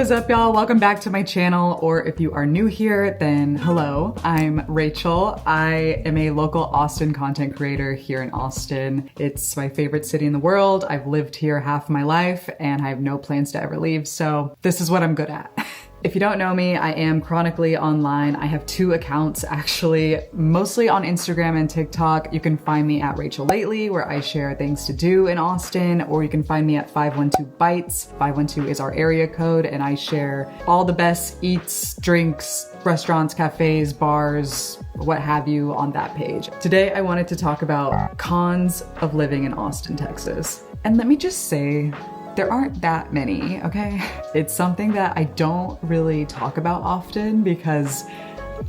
is up, y'all? Welcome back to my channel, or if you are new here, then hello. I'm Rachel. I am a local Austin content creator here in Austin. It's my favorite city in the world. I've lived here half my life and I have no plans to ever leave, so this is what I'm good at. If you don't know me, I am chronically online. I have 2 accounts actually, mostly on Instagram and TikTok. You can find me at Rachel Lately, where I share things to do in Austin, or you can find me at 512 Bites. 512 is our area code, and I share all the best eats, drinks, restaurants, cafes, bars, what have you on that page. Today, I wanted to talk about cons of living in Austin, Texas. And let me just say, there aren't that many, okay? It's something that I don't really talk about often because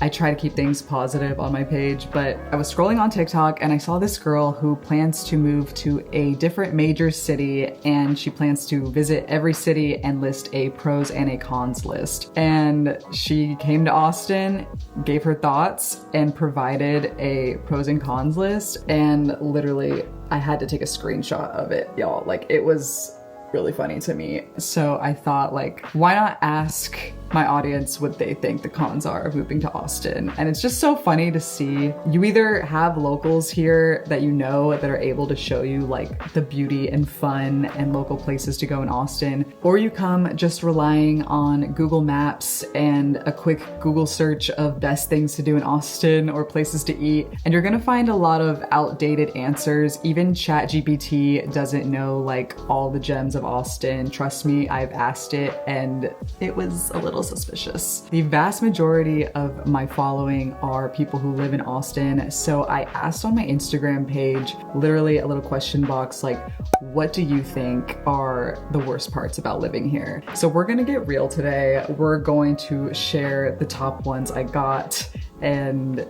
I try to keep things positive on my page, but I was scrolling on TikTok and I saw this girl who plans to move to a different major city, and she plans to visit every city and list a pros and a cons list. And she came to Austin, gave her thoughts, and provided a pros and cons list, and literally I had to take a screenshot of it, y'all. Like, it was really funny to me. So I thought, like, why not ask my audience what they think the cons are of moving to Austin? And it's just so funny to see. You either have locals here that you know that are able to show you like the beauty and fun and local places to go in Austin, or you come just relying on Google Maps and a quick Google search of best things to do in Austin or places to eat, and you're gonna find a lot of outdated answers. Even ChatGPT doesn't know like all the gems of Austin. Trust me, I've asked it and it was a little suspicious. The vast majority of my following are people who live in Austin, so I asked on my Instagram page, literally a little question box, like, what do you think are the worst parts about living here? So we're gonna get real today. We're going to share the top ones I got, and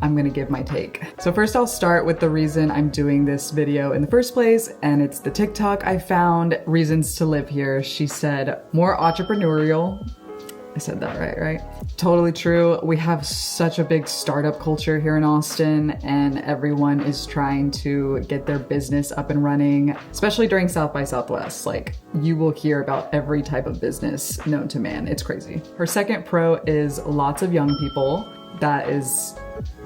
I'm gonna give my take. So first I'll start with the reason I'm doing this video in the first place, and it's the TikTok I found, Reasons to Live Here. She said, more entrepreneurial. I said that right? Totally true. We have such a big startup culture here in Austin, and everyone is trying to get their business up and running, especially during South by Southwest. Like, you will hear about every type of business known to man. It's crazy. Her second pro is lots of young people. That is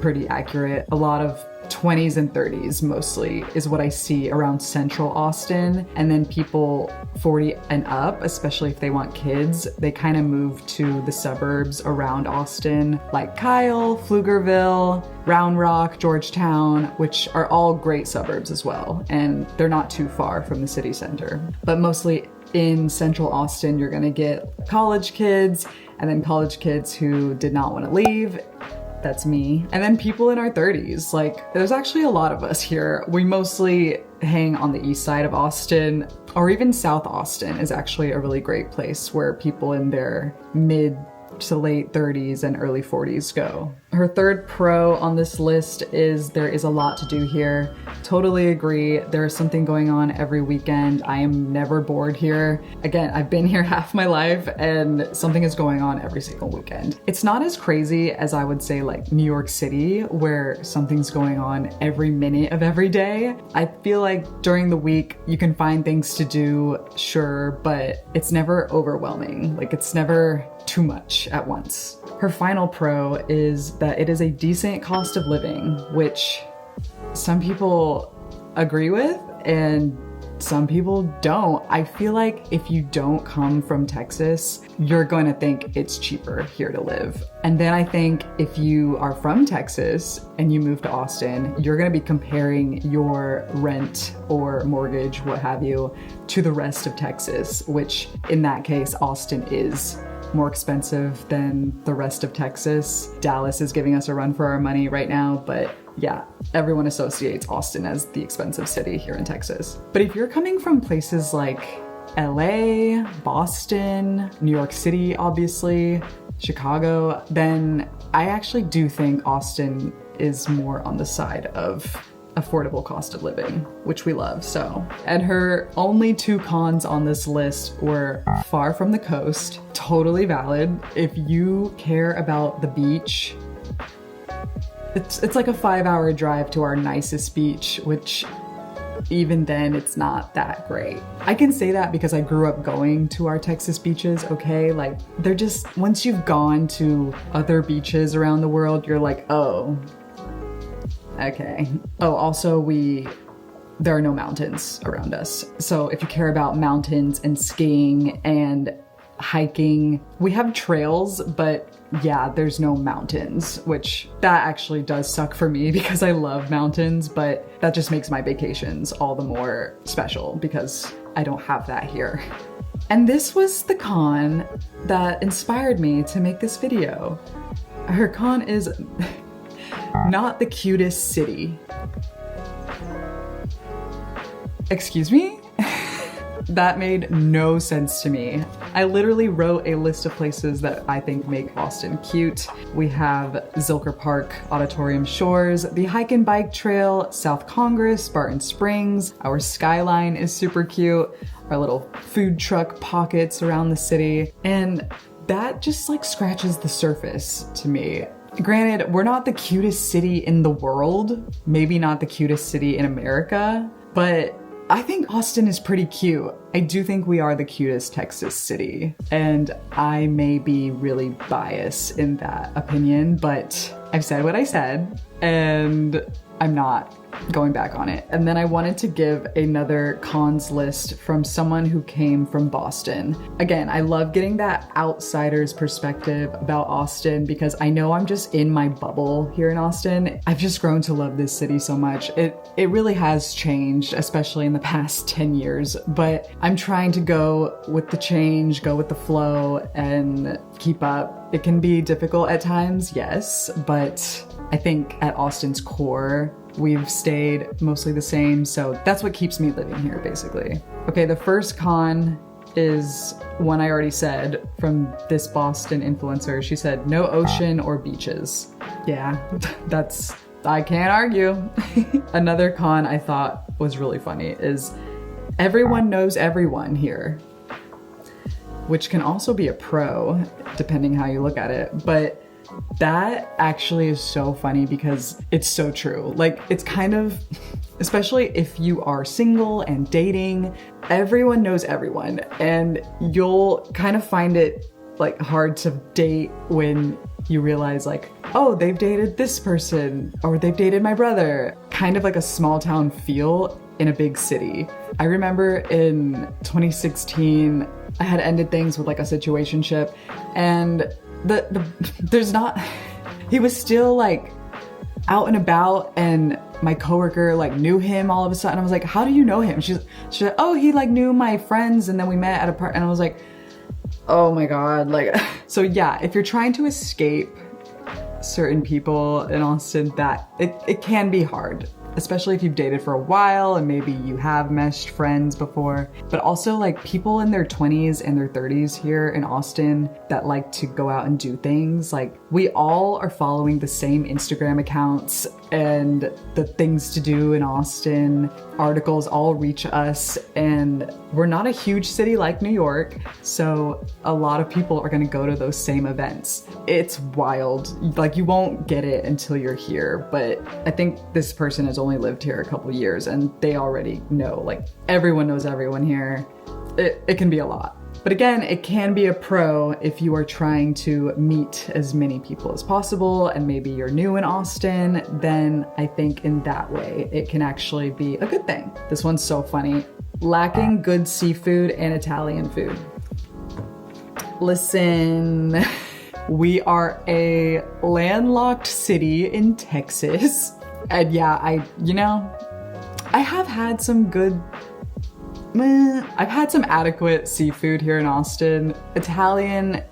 pretty accurate. A lot of 20s and 30s mostly is what I see around central Austin. And then people 40 and up, especially if they want kids, they kind of move to the suburbs around Austin, like Kyle, Pflugerville, Round Rock, Georgetown, which are all great suburbs as well. And they're not too far from the city center. But mostly in central Austin, you're gonna get college kids, and then college kids who did not want to leave. That's me. And then people in our 30s. Like, there's actually a lot of us here. We mostly hang on the east side of Austin, or even South Austin is actually a really great place where people in their mid to late 30s and early 40s go. Her third pro on this list is there is a lot to do here. Totally agree. There is something going on every weekend. I am never bored here. Again, I've been here half my life and something is going on every single weekend. It's not as crazy as I would say like New York City, where something's going on every minute of every day. I feel like during the week you can find things to do, sure, but it's never overwhelming. Like, it's never too much at once. Her final pro is that it is a decent cost of living, which some people agree with and some people don't. I feel like if you don't come from Texas, you're going to think it's cheaper here to live. And then I think if you are from Texas and you move to Austin, you're going to be comparing your rent or mortgage, what have you, to the rest of Texas, which in that case, Austin is more expensive than the rest of Texas. Dallas is giving us a run for our money right now, but yeah, everyone associates Austin as the expensive city here in Texas. But if you're coming from places like LA, Boston, New York City, obviously, Chicago, then I actually do think Austin is more on the side of affordable cost of living, which we love. So, and her only 2 cons on this list were far from the coast. Totally valid. If you care about the beach, it's like a 5-hour drive to our nicest beach, which even then it's not that great. I can say that because I grew up going to our Texas beaches, okay? Like, they're just, once you've gone to other beaches around the world, you're like, oh, okay. Oh, also there are no mountains around us. So if you care about mountains and skiing and hiking, we have trails, but yeah, there's no mountains, which that actually does suck for me because I love mountains, but that just makes my vacations all the more special because I don't have that here. And this was the con that inspired me to make this video. Her con is not the cutest city. Excuse me? That made no sense to me. I literally wrote a list of places that I think make Austin cute. We have Zilker Park, Auditorium Shores, the Hike and Bike Trail, South Congress, Spartan Springs. Our skyline is super cute. Our little food truck pockets around the city. And that just like scratches the surface to me. Granted, we're not the cutest city in the world, maybe not the cutest city in America, but I think Austin is pretty cute. I do think we are the cutest Texas city, and I may be really biased in that opinion, but I've said what I said, and I'm not going back on it. And then I wanted to give another cons list from someone who came from Boston. Again, I love getting that outsider's perspective about Austin because I know I'm just in my bubble here in Austin. I've just grown to love this city so much. It really has changed, especially in the past 10 years, but I'm trying to go with the change, go with the flow, and keep up. It can be difficult at times, yes, but I think at Austin's core, we've stayed mostly the same, so that's what keeps me living here, basically. Okay, the first con is one I already said from this Boston influencer. She said, no ocean or beaches. Yeah, I can't argue. Another con I thought was really funny is everyone knows everyone here, which can also be a pro, depending how you look at it, but that actually is so funny because it's so true. Like, it's kind of, especially if you are single and dating, everyone knows everyone, and you'll kind of find it like hard to date when you realize like, oh, they've dated this person or they've dated my brother. Kind of like a small town feel in a big city. I remember in 2016, I had ended things with like a situationship, and he was still like out and about, and my coworker like knew him all of a sudden. I was like, how do you know him? She's like, oh, he like knew my friends and then we met at a party. And I was like, oh my God. Like, so yeah, if you're trying to escape certain people in Austin, that it can be hard, especially if you've dated for a while and maybe you have meshed friends before. But also like people in their 20s and their 30s here in Austin that like to go out and do things, like we all are following the same Instagram accounts, and the things to do in Austin articles all reach us, and we're not a huge city like New York, so a lot of people are gonna go to those same events. It's wild. Like, you won't get it until you're here, but I think this person has only lived here a couple years and they already know, like, everyone knows everyone here. It can be a lot. But again, it can be a pro if you are trying to meet as many people as possible and maybe you're new in Austin, then I think in that way it can actually be a good thing. This one's so funny. Lacking good seafood and Italian food. Listen, we are a landlocked city in Texas. And yeah, I have had some good I've had some adequate seafood here in Austin. Italian,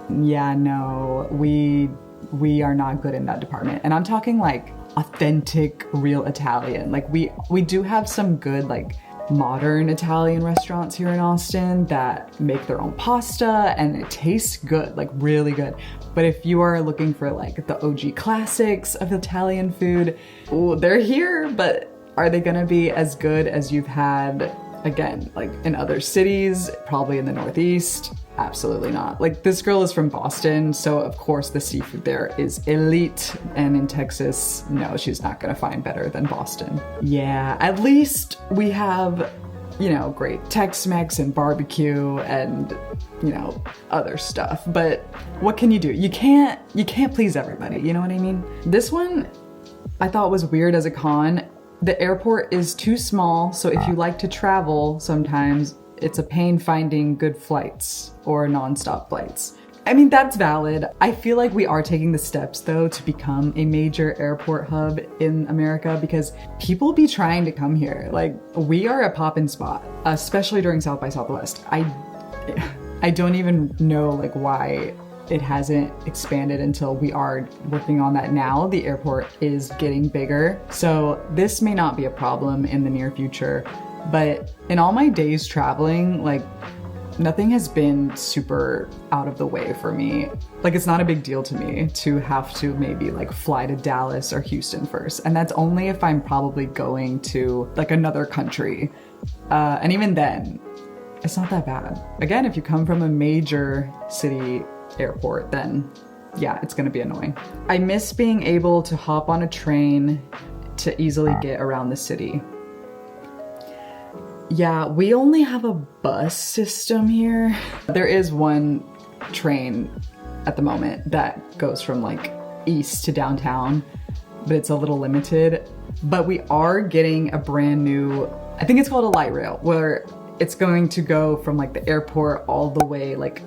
no, we are not good in that department. And I'm talking like authentic, real Italian. Like we do have some good like modern Italian restaurants here in Austin that make their own pasta and it tastes good, like really good. But if you are looking for like the OG classics of Italian food, ooh, they're here, but are they gonna be as good as you've had again, like in other cities, probably in the Northeast, absolutely not. Like this girl is from Boston, so of course the seafood there is elite. And in Texas, no, she's not gonna find better than Boston. Yeah, at least we have, you know, great Tex-Mex and barbecue and, you know, other stuff. But what can you do? You can't please everybody, you know what I mean? This one I thought was weird as a con. The airport is too small, so if you like to travel, sometimes it's a pain finding good flights or nonstop flights. I mean, that's valid. I feel like we are taking the steps though to become a major airport hub in America because people be trying to come here. Like, we are a poppin' spot, especially during South by Southwest. I don't even know like why it hasn't expanded until we are working on that now. The airport is getting bigger, so this may not be a problem in the near future. But in all my days traveling, like, nothing has been super out of the way for me. Like, it's not a big deal to me to have to maybe like fly to Dallas or Houston first. And that's only if I'm probably going to like another country. And even then, it's not that bad. Again, if you come from a major city airport, then yeah, it's gonna be annoying. I miss being able to hop on a train to easily get around the city. Yeah, we only have a bus system here. There is one train at the moment that goes from like east to downtown, but it's a little limited. But we are getting a brand new, I think it's called a light rail, where it's going to go from like the airport all the way like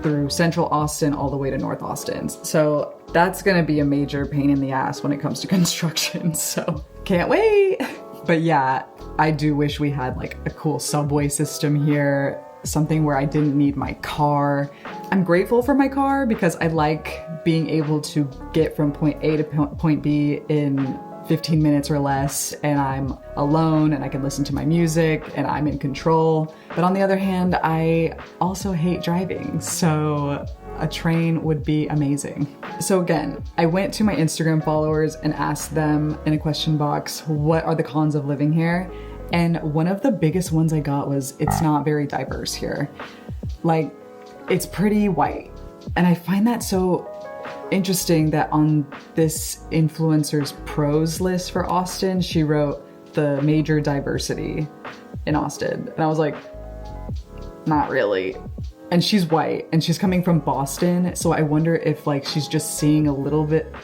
through central Austin all the way to North Austin. So that's gonna be a major pain in the ass when it comes to construction. So can't wait. But yeah, I do wish we had like a cool subway system here, something where I didn't need my car. I'm grateful for my car because I like being able to get from point A to point B in 15 minutes or less, and I'm alone and I can listen to my music and I'm in control. But on the other hand, I also hate driving, so a train would be amazing. So again, I went to my Instagram followers and asked them in a question box, what are the cons of living here? And one of the biggest ones I got was, it's not very diverse here. Like, it's pretty white. And I find that so interesting that on this influencer's pros list for Austin, she wrote the major diversity in Austin. And I was like, not really. And she's white and she's coming from Boston. So I wonder if like she's just seeing a little bit,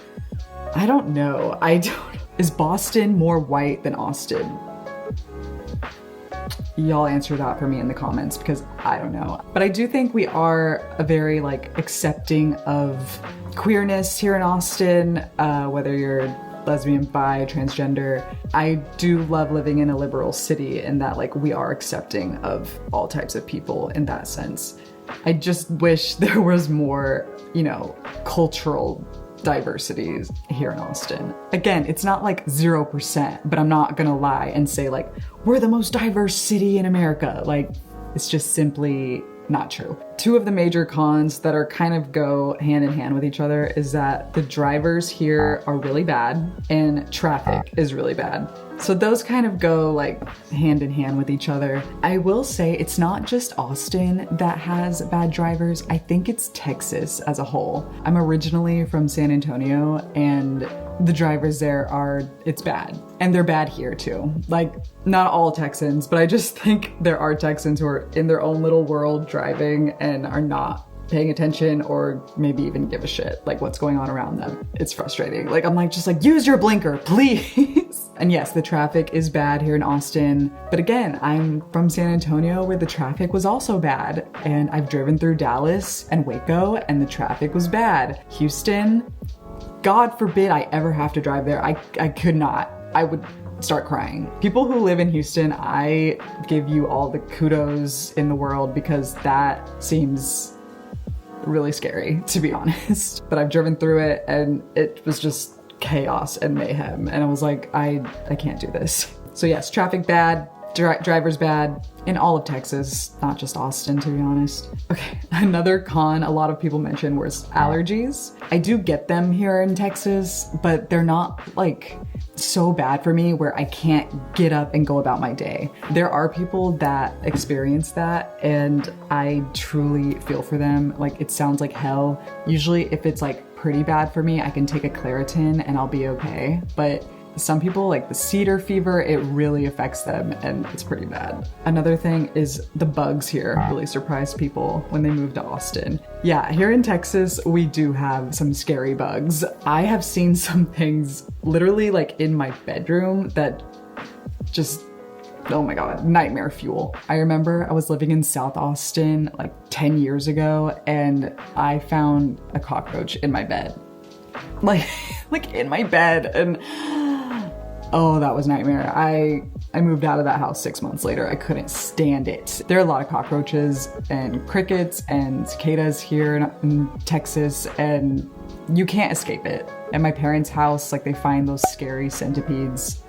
I don't know. Is Boston more white than Austin? Y'all answer that for me in the comments because I don't know. But I do think we are a very like accepting of queerness here in Austin, whether you're lesbian, bi, transgender. I do love living in a liberal city in that like we are accepting of all types of people in that sense. I just wish there was more, you know, cultural diversities here in Austin. Again, it's not like 0%, but I'm not gonna lie and say like, we're the most diverse city in America. Like, it's just simply not true. Two of the major cons that are kind of go hand in hand with each other is that the drivers here are really bad and traffic is really bad. So those kind of go like hand in hand with each other. I will say it's not just Austin that has bad drivers. I think it's Texas as a whole. I'm originally from San Antonio and the drivers there it's bad. And they're bad here too. Like, not all Texans, but I just think there are Texans who are in their own little world driving and are not paying attention or maybe even give a shit like what's going on around them. It's frustrating. Like, I'm like, just like, use your blinker, please. And yes, the traffic is bad here in Austin. But again, I'm from San Antonio where the traffic was also bad. And I've driven through Dallas and Waco and the traffic was bad. Houston, God forbid I ever have to drive there. I could not. I would start crying. People who live in Houston, I give you all the kudos in the world because that seems really scary, to be honest. But I've driven through it and it was just chaos and mayhem. And I was like, I can't do this. So yes, traffic bad, drivers bad in all of Texas, not just Austin, to be honest. Okay, another con a lot of people mentioned was allergies. I do get them here in Texas, but they're not like so bad for me where I can't get up and go about my day. There are people that experience that, and I truly feel for them. Like, it sounds like hell. Usually if it's like pretty bad for me, I can take a Claritin and I'll be okay. But some people, like the cedar fever, it really affects them and it's pretty bad. Another thing is the bugs here really surprised people when they moved to Austin. Yeah, here in Texas, we do have some scary bugs. I have seen some things literally like in my bedroom that just, oh my God, nightmare fuel. I remember I was living in South Austin like 10 years ago and I found a cockroach in my bed. Like in my bed, and oh, that was nightmare. I moved out of that house 6 months later. I couldn't stand it. There are a lot of cockroaches and crickets and cicadas here in Texas, and you can't escape it. At my parents' house, like, they find those scary centipedes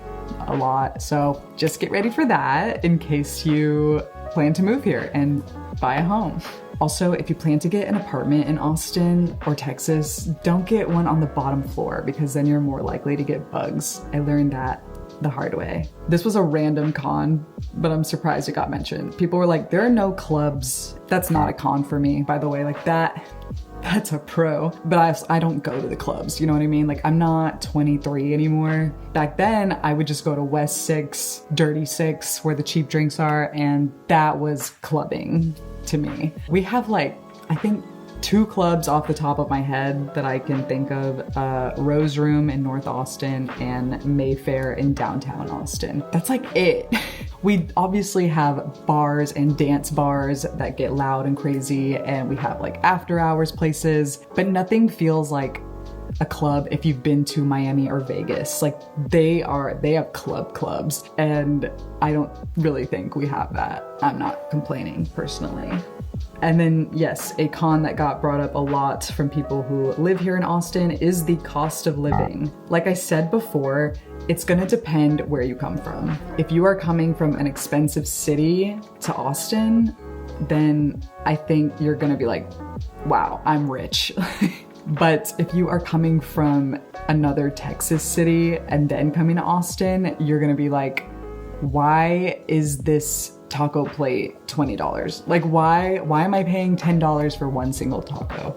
a lot. So just get ready for that in case you plan to move here and buy a home. Also, if you plan to get an apartment in Austin or Texas, don't get one on the bottom floor because then you're more likely to get bugs. I learned that the hard way. This was a random con, but I'm surprised it got mentioned. People were like, there are no clubs. That's not a con for me, by the way. Like, that's a pro. But I don't go to the clubs, you know what I mean? Like, I'm not 23 anymore. Back then, I would just go to West 6, Dirty 6, where the cheap drinks are, and that was clubbing to me. We have like, I think 2 clubs off the top of my head that I can think of, Rose Room in North Austin and Mayfair in downtown Austin. That's like it. We obviously have bars and dance bars that get loud and crazy, and we have like after hours places, but nothing feels like a club if you've been to Miami or Vegas. Like, they have clubs, and I don't really think we have that. I'm not complaining personally. And then, yes, a con that got brought up a lot from people who live here in Austin is the cost of living. Like I said before, it's gonna depend where you come from. If you are coming from an expensive city to Austin, then I think you're gonna be like, wow, I'm rich. But if you are coming from another Texas city and then coming to Austin, you're gonna be like, why is this taco plate $20? Like, why am I paying $10 for one single taco?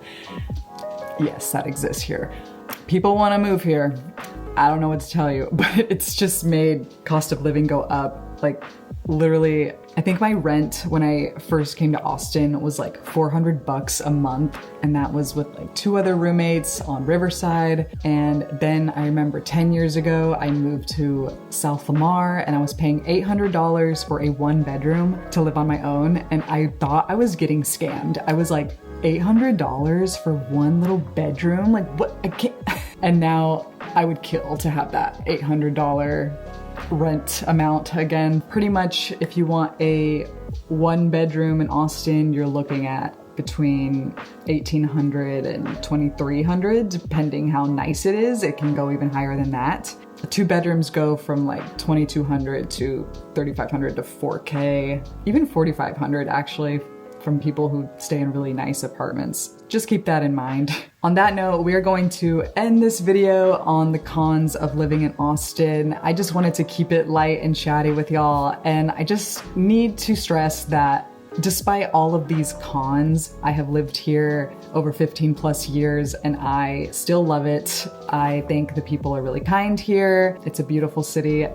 Yes, that exists here. People want to move here. I don't know what to tell you, but it's just made cost of living go up. Like, literally, I think my rent when I first came to Austin was like $400 a month, and that was with like 2 other roommates on Riverside. And then I remember 10 years ago, I moved to South Lamar and I was paying $800 for a 1-bedroom to live on my own, and I thought I was getting scammed. I was like, $800 for one little bedroom? Like, what? I can't. And now I would kill to have that $800 rent amount again. Pretty much, if you want a 1-bedroom in Austin, you're looking at between $1,800 and $2,300, depending how nice it is. It can go even higher than that. The 2 bedrooms go from like $2,200 to $3,500 to $4K, even $4,500 actually, from people who stay in really nice apartments. Just keep that in mind. On that note, we are going to end this video on the cons of living in Austin. I just wanted to keep it light and chatty with y'all, and I just need to stress that despite all of these cons, I have lived here over 15 plus years and I still love it. I think the people are really kind here. It's a beautiful city,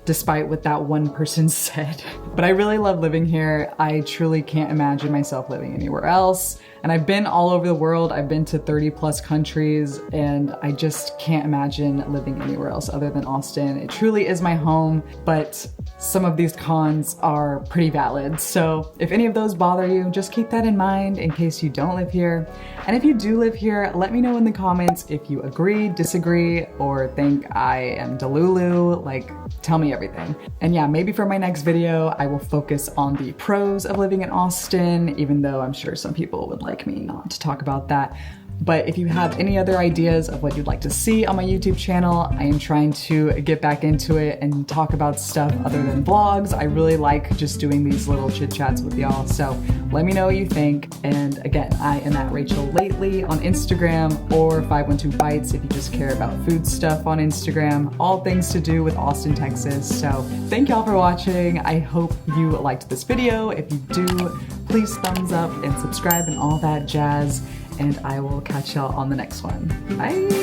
despite what that one person said. But I really love living here. I truly can't imagine myself living anywhere else. And I've been all over the world. I've been to 30 plus countries, and I just can't imagine living anywhere else other than Austin. It truly is my home, but some of these cons are pretty valid. So if any of those bother you, just keep that in mind in case you don't live here. And if you do live here, let me know in the comments if you agree, disagree, or think I am delulu. Like, tell me everything. And yeah, maybe for my next video, I will focus on the pros of living in Austin, even though I'm sure some people would like me not to talk about that. But if you have any other ideas of what you'd like to see on my YouTube channel, I am trying to get back into it and talk about stuff other than vlogs. I really like just doing these little chit chats with y'all. So let me know what you think. And again, I am at Rachel Lately on Instagram, or 512 Bites if you just care about food stuff on Instagram. All things to do with Austin, Texas. So thank y'all for watching. I hope you liked this video. If you do, please thumbs up and subscribe and all that jazz. And I will catch y'all on the next one. Bye!